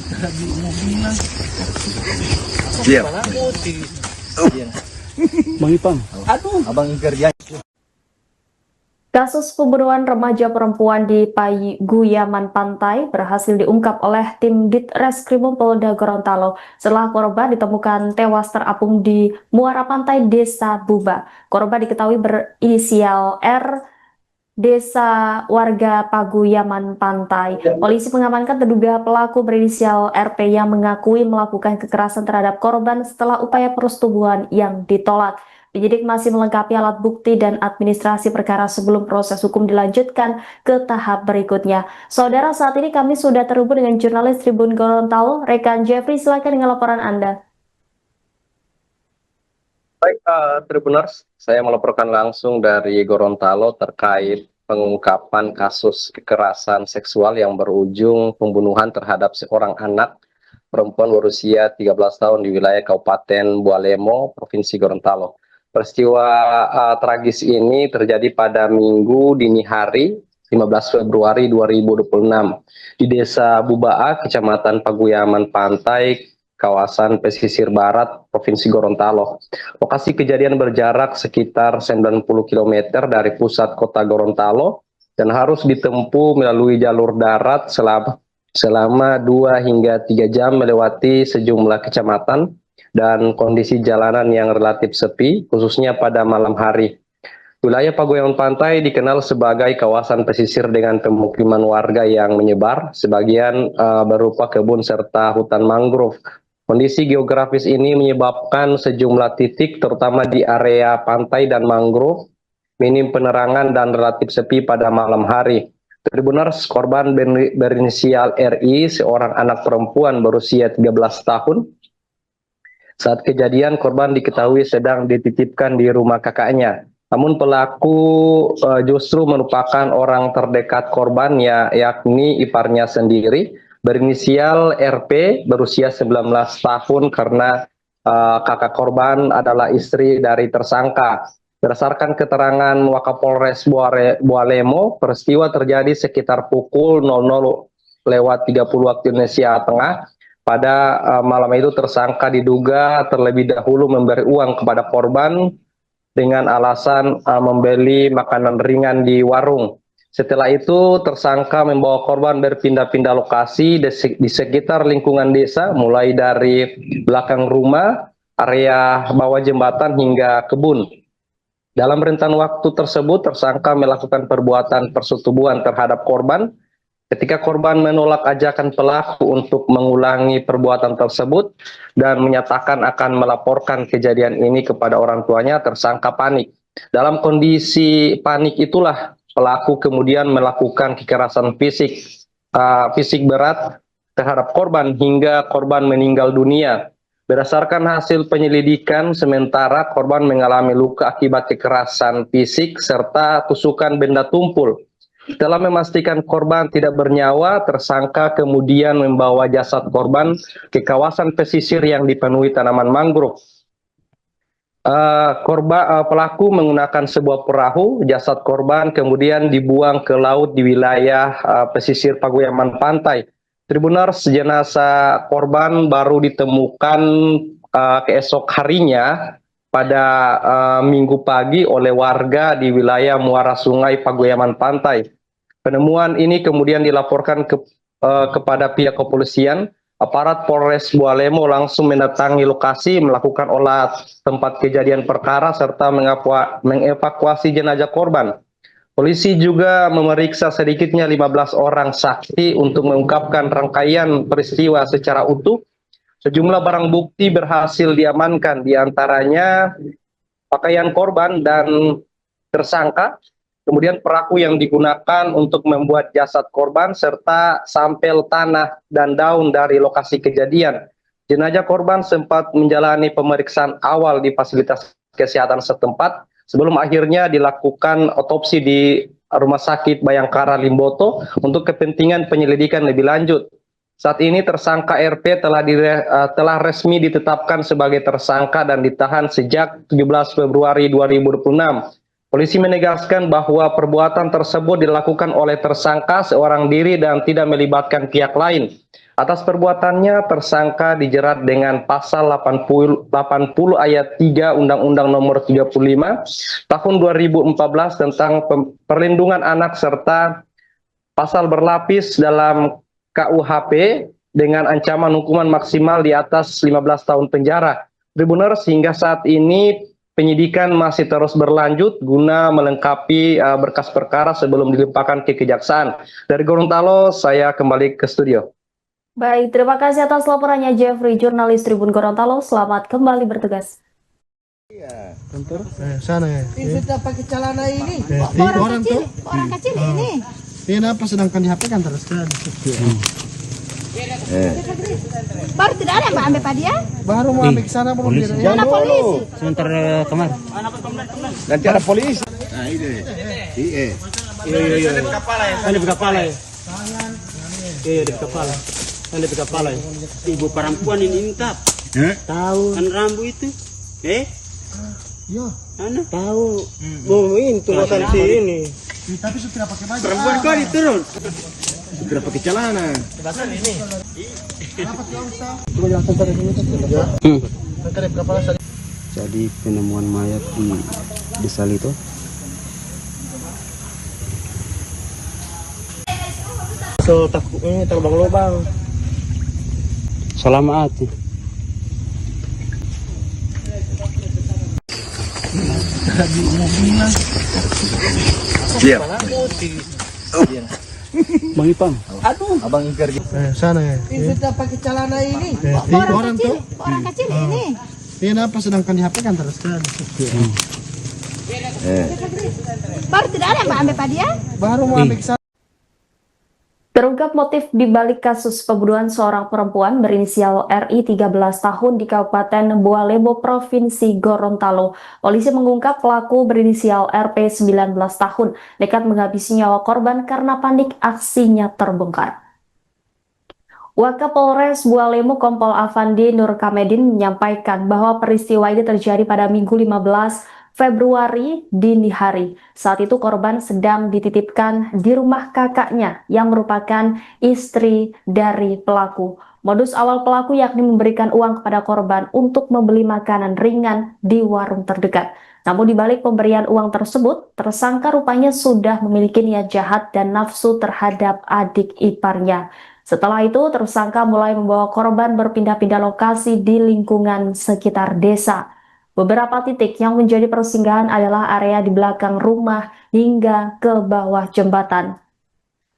Lagi mobil lah. Iya. Bang Ipang. Aduh. Abang kerja. Kasus pembunuhan remaja perempuan di Paguyaman Pantai berhasil diungkap oleh tim Ditreskrimum Polda Gorontalo setelah korban ditemukan tewas terapung di muara pantai Desa Buba. Korban diketahui berinisial R, desa warga Paguyaman Pantai. Polisi mengamankan terduga pelaku berinisial RP yang mengakui melakukan kekerasan terhadap korban setelah upaya persetubuhan yang ditolak. Penyidik masih melengkapi alat bukti dan administrasi perkara sebelum proses hukum dilanjutkan ke tahap berikutnya. Saudara, saat ini kami sudah terhubung dengan jurnalis Tribun Gorontalo, rekan Jeffrey. Silakan dengan laporan Anda. Baik, Tribuners, saya melaporkan langsung dari Gorontalo terkait pengungkapan kasus kekerasan seksual yang berujung pembunuhan terhadap seorang anak perempuan berusia 13 tahun di wilayah Kabupaten Bualemo, Provinsi Gorontalo. Peristiwa tragis ini terjadi pada Minggu dini hari 15 Februari 2026 di Desa Bubaa, Kecamatan Paguyaman Pantai, kawasan pesisir barat Provinsi Gorontalo. Lokasi kejadian berjarak sekitar 90 km dari pusat kota Gorontalo dan harus ditempuh melalui jalur darat selama 2 hingga 3 jam melewati sejumlah kecamatan dan kondisi jalanan yang relatif sepi, khususnya pada malam hari. Wilayah Paguyaman Pantai dikenal sebagai kawasan pesisir dengan pemukiman warga yang menyebar, sebagian berupa kebun serta hutan mangrove. Kondisi geografis ini menyebabkan sejumlah titik, terutama di area pantai dan mangrove, minim penerangan dan relatif sepi pada malam hari. Tribuners, korban berinisial RI, seorang anak perempuan berusia 13 tahun. Saat kejadian, korban diketahui sedang dititipkan di rumah kakaknya. Namun pelaku justru merupakan orang terdekat korban, yakni iparnya sendiri, berinisial RP, berusia 19 tahun karena kakak korban adalah istri dari tersangka. Berdasarkan keterangan Wakapolres Bualemo, peristiwa terjadi sekitar pukul 00.30 waktu Indonesia Tengah. Pada malam itu tersangka diduga terlebih dahulu memberi uang kepada korban dengan alasan membeli makanan ringan di warung. Setelah itu tersangka membawa korban berpindah-pindah lokasi di sekitar lingkungan desa, mulai dari belakang rumah, area bawah jembatan hingga kebun. Dalam rentan waktu tersebut tersangka melakukan perbuatan persetubuhan terhadap korban. Ketika korban menolak ajakan pelaku untuk mengulangi perbuatan tersebut dan menyatakan akan melaporkan kejadian ini kepada orang tuanya, tersangka panik. Dalam kondisi panik itulah pelaku kemudian melakukan kekerasan fisik berat terhadap korban hingga korban meninggal dunia. Berdasarkan hasil penyelidikan sementara, korban mengalami luka akibat kekerasan fisik serta tusukan benda tumpul. Setelah memastikan korban tidak bernyawa, tersangka kemudian membawa jasad korban ke kawasan pesisir yang dipenuhi tanaman mangrove. Pelaku menggunakan sebuah perahu, jasad korban kemudian dibuang ke laut di wilayah pesisir Paguyaman Pantai. Tribuners, jenazah korban baru ditemukan keesok harinya pada Minggu pagi oleh warga di wilayah muara sungai Paguyaman Pantai. Penemuan ini kemudian dilaporkan kepada pihak kepolisian. Aparat Polres Bualemo langsung mendatangi lokasi, melakukan olah tempat kejadian perkara serta mengevakuasi jenazah korban. Polisi juga memeriksa sedikitnya 15 orang saksi untuk mengungkapkan rangkaian peristiwa secara utuh. Sejumlah barang bukti berhasil diamankan, diantaranya pakaian korban dan tersangka, kemudian perahu yang digunakan untuk membuat jasad korban, serta sampel tanah dan daun dari lokasi kejadian. Jenazah korban sempat menjalani pemeriksaan awal di fasilitas kesehatan setempat, sebelum akhirnya dilakukan otopsi di Rumah Sakit Bayangkara Limboto untuk kepentingan penyelidikan lebih lanjut. Saat ini tersangka RP telah resmi ditetapkan sebagai tersangka dan ditahan sejak 17 Februari 2026. Polisi menegaskan bahwa perbuatan tersebut dilakukan oleh tersangka seorang diri dan tidak melibatkan pihak lain. Atas perbuatannya, tersangka dijerat dengan pasal 80 ayat 3 Undang-Undang Nomor 35 Tahun 2014 tentang perlindungan anak serta pasal berlapis dalam KUHP dengan ancaman hukuman maksimal di atas 15 tahun penjara. Tribuners, hingga saat ini penyidikan masih terus berlanjut guna melengkapi berkas perkara sebelum dilimpahkan ke kejaksaan. Dari Gorontalo, saya kembali ke studio. Baik, terima kasih atas laporannya Jeffrey, jurnalis Tribun Gorontalo. Selamat kembali bertugas. Sana ya. Ini sudah pakai celana ini. Orang tuh. Orang kecil ini. Ini apa sedangkan di HP kan terus kan. Baru tidak ada Mbak ambil pak dia. Baru mau ambil ke sana belum dia. Mana polisi? Sebentar kamar. Nanti ada polisi. Nah, ini. Iya. Iya. Ini di kepala ya. Iya di kepala. Ini di kepala ya. Ibu perempuan ini intap. Tahu kan rambu itu? Iya. Mana? Tahu. Mau itu makan sini. Tapi sudah pakai baju. Perempuan kali turun. Sudah pakai celana. Coba jangan sebentar di sini. Sebentar di kepala saya. Jadi penemuan mayat di desa itu So takut ini terbang lubang. selamat. Siap. Bang Ipang. Aduh, Abang Ingkar. Sana ya. ini sudah pakai celana ini. Orang tuh. Orang kecil ini. Ini apa sedangkan di HP kan terus kan. Baru tidak ada Mbak ambil pak dia. Baru mau ambil ke sana. Terungkap motif di balik kasus pembunuhan seorang perempuan berinisial RI 13 tahun di Kabupaten Bualebo, Provinsi Gorontalo. Polisi mengungkap pelaku berinisial RP 19 tahun nekat menghabisi nyawa korban karena panik aksinya terbongkar. Wakapolres Bualemo Kompol Afandi Nur Kamedin menyampaikan bahwa peristiwa ini terjadi pada Minggu 15 Februari dini hari. Saat itu korban sedang dititipkan di rumah kakaknya yang merupakan istri dari pelaku. Modus awal pelaku yakni memberikan uang kepada korban untuk membeli makanan ringan di warung terdekat. Namun di balik pemberian uang tersebut, tersangka rupanya sudah memiliki niat jahat dan nafsu terhadap adik iparnya. Setelah itu, tersangka mulai membawa korban berpindah-pindah lokasi di lingkungan sekitar desa. Beberapa titik yang menjadi persinggahan adalah area di belakang rumah hingga ke bawah jembatan.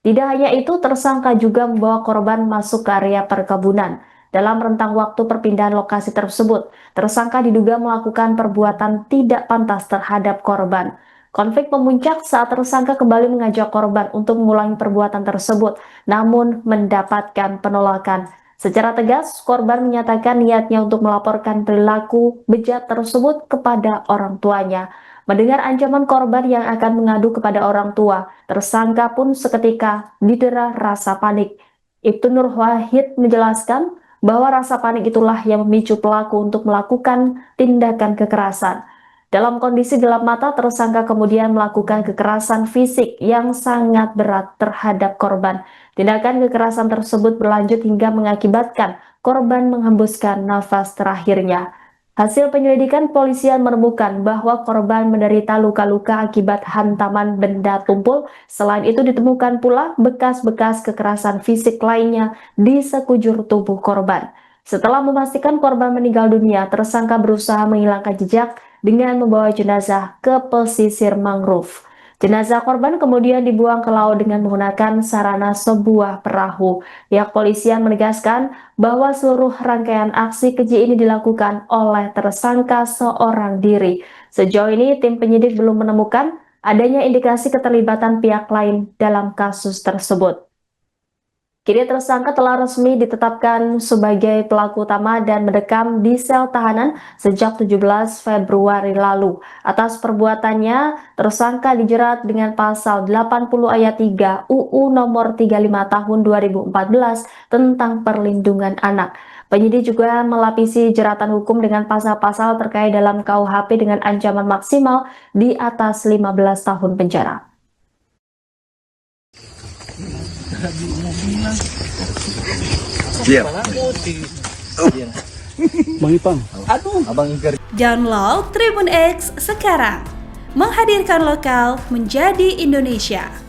Tidak hanya itu, tersangka juga membawa korban masuk ke area perkebunan. Dalam rentang waktu perpindahan lokasi tersebut, tersangka diduga melakukan perbuatan tidak pantas terhadap korban. Konflik memuncak saat tersangka kembali mengajak korban untuk mengulangi perbuatan tersebut, namun mendapatkan penolakan. Secara tegas, korban menyatakan niatnya untuk melaporkan perilaku bejat tersebut kepada orang tuanya. Mendengar ancaman korban yang akan mengadu kepada orang tua, tersangka pun seketika didera rasa panik. Ibtu Nur Wahid menjelaskan bahwa rasa panik itulah yang memicu pelaku untuk melakukan tindakan kekerasan. Dalam kondisi gelap mata, tersangka kemudian melakukan kekerasan fisik yang sangat berat terhadap korban. Tindakan kekerasan tersebut berlanjut hingga mengakibatkan korban menghembuskan nafas terakhirnya. Hasil penyelidikan polisian menemukan bahwa korban menderita luka-luka akibat hantaman benda tumpul. Selain itu ditemukan pula bekas-bekas kekerasan fisik lainnya di sekujur tubuh korban. Setelah memastikan korban meninggal dunia, tersangka berusaha menghilangkan jejak dengan membawa jenazah ke pesisir mangrove. Jenazah korban kemudian dibuang ke laut dengan menggunakan sarana sebuah perahu. Pihak polisian menegaskan bahwa seluruh rangkaian aksi keji ini dilakukan oleh tersangka seorang diri. Sejauh ini tim penyidik belum menemukan adanya indikasi keterlibatan pihak lain dalam kasus tersebut. Kini tersangka telah resmi ditetapkan sebagai pelaku utama dan mendekam di sel tahanan sejak 17 Februari lalu. Atas perbuatannya, tersangka dijerat dengan pasal 80 ayat 3 UU nomor 35 tahun 2014 tentang perlindungan anak. Penyidik juga melapisi jeratan hukum dengan pasal-pasal terkait dalam KUHP dengan ancaman maksimal di atas 15 tahun penjara. Siap. Bang Ipang. Download Tribun X sekarang. Menghadirkan lokal menjadi Indonesia.